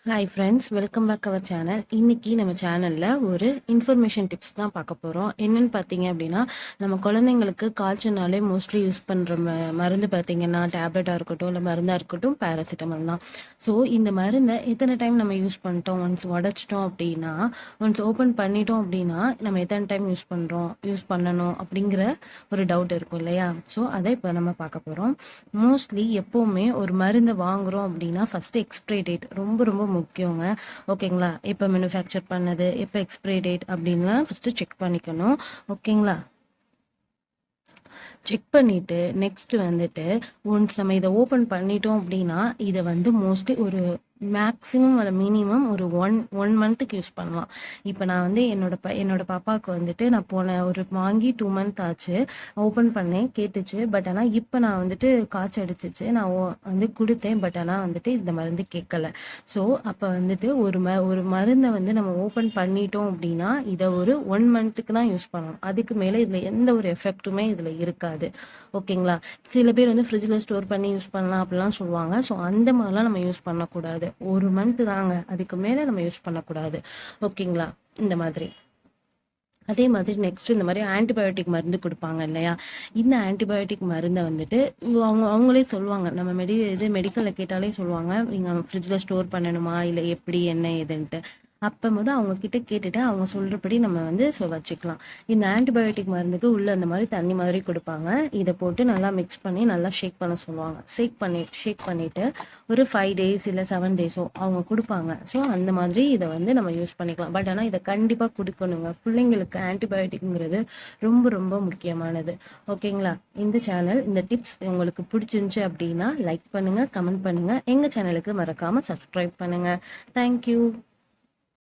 Hi friends, welcome back our channel. இன்னைக்கு நம்ம சேனலில் ஒரு இன்ஃபர்மேஷன் டிப்ஸ் தான் பார்க்க போகிறோம். என்னென்னு பார்த்தீங்க அப்படின்னா, நம்ம குழந்தைங்களுக்கு காய்ச்சல்னாலே மோஸ்ட்லி யூஸ் பண்ணுற மருந்து பார்த்தீங்கன்னா டேப்லெட்டாக இருக்கட்டும் இல்லை மருந்தாக இருக்கட்டும் பேராசிட்டமல் தான். ஸோ இந்த மருந்தை எத்தனை டைம் நம்ம யூஸ் பண்ணிட்டோம், ஒன்ஸ் உடச்சிட்டோம் அப்படின்னா, ஒன்ஸ் ஓப்பன் பண்ணிட்டோம் அப்படின்னா நம்ம எத்தனை டைம் யூஸ் பண்ணணும் அப்படிங்கிற ஒரு டவுட் இருக்கும் இல்லையா? ஸோ அதை இப்போ நம்ம பார்க்க போகிறோம். மோஸ்ட்லி எப்போவுமே ஒரு மருந்து வாங்குகிறோம் அப்படின்னா ஃபஸ்ட்டு எக்ஸ்பிரி டேட் ரொம்ப ரொம்ப முக்கியங்க. ஓகேங்களா? எப்போ மேனுஃபேக்சர் பண்ணது, எப்போ எக்ஸ்பிரி டேட் அப்படின்லாம் ஃபஸ்ட்டு செக் பண்ணிக்கணும். ஓகேங்களா? செக் பண்ணிவிட்டு நெக்ஸ்ட் வந்துட்டு ஒன்ஸ் நம்ம இதை ஓப்பன் பண்ணிட்டோம் அப்படின்னா இதை வந்து மோஸ்ட்லி ஒரு மேக்ஸிமம் அதை மினிமம் ஒரு ஒன் மந்த்துக்கு யூஸ் பண்ணலாம். இப்போ நான் வந்து என்னோட பாப்பாவுக்கு வந்துட்டு நான் ஒரு வாங்கி 2 மந்த் ஆச்சு. ஓப்பன் பண்ணேன், கேட்டுச்சு. பட் ஆனால் இப்போ நான் வந்துட்டு காய்ச்சல் அடிச்சிச்சு, நான் வந்து கொடுத்தேன். பட் ஆனால் வந்துட்டு இந்த மருந்து கேட்கல. ஸோ அப்போ வந்துட்டு ஒரு மருந்தை வந்து நம்ம ஓப்பன் பண்ணிட்டோம் அப்படின்னா இதை ஒரு 1 மந்த்துக்கு தான் யூஸ் பண்ணணும். அதுக்கு மேலே இதில் எந்த ஒரு எஃபெக்ட்டுமே இதில் இருக்காது. ஓகேங்களா? சில பேர் வந்து ஃப்ரிட்ஜில் ஸ்டோர் பண்ணி யூஸ் பண்ணலாம் அப்படிலாம் சொல்லுவாங்க. ஸோ அந்த மாதிரிலாம் நம்ம யூஸ் பண்ணக்கூடாது. 1 மந்த் தாங்க, அதுக்கு மேலே நம்ம யூஸ் பண்ணக்கூடாது. ஓகேங்களா? இந்த மாதிரி. அதே மாதிரி நெக்ஸ்ட் இந்த மாதிரி ஆன்டிபயோட்டிக் மருந்து கொடுப்பாங்க இல்லையா? இந்த ஆன்டிபயோட்டிக் மருந்தை வந்துட்டு அவங்களே சொல்லுவாங்க. நம்ம மெடிக்கலில் கேட்டாலே சொல்லுவாங்க, நீங்கள் ஃப்ரிட்ஜில் ஸ்டோர் பண்ணணுமா இல்லை எப்படி என்ன ஏதுன்ட்டு. அப்போ அவங்க கிட்ட கேட்டுட்டு அவங்க சொல்கிறபடி நம்ம வந்து வச்சுக்கலாம். இந்த ஆன்டிபயோட்டிக் மருந்துக்கு உள்ள அந்த மாதிரி தண்ணி மாதிரி கொடுப்பாங்க. இதை போட்டு நல்லா மிக்ஸ் பண்ணி நல்லா ஷேக் பண்ண சொல்லுவாங்க. ஷேக் பண்ணிவிட்டு ஒரு 5 டேஸ் இல்லை 7 டேஸோ அவங்க கொடுப்பாங்க. ஸோ அந்த மாதிரி இதை வந்து நம்ம யூஸ் பண்ணிக்கலாம். பட் ஆனால் இதை கண்டிப்பாக கொடுக்கணுங்க. பிள்ளைங்களுக்கு ஆன்டிபயோட்டிக்ங்கிறது ரொம்ப ரொம்ப முக்கியமானது. ஓகேங்களா? இந்த டிப்ஸ் உங்களுக்கு பிடிச்சிருந்துச்சு அப்படின்னா லைக் பண்ணுங்கள், கமெண்ட் பண்ணுங்கள். எங்கள் சேனலுக்கு மறக்காமல் சப்ஸ்கிரைப் பண்ணுங்கள். தேங்க்யூ.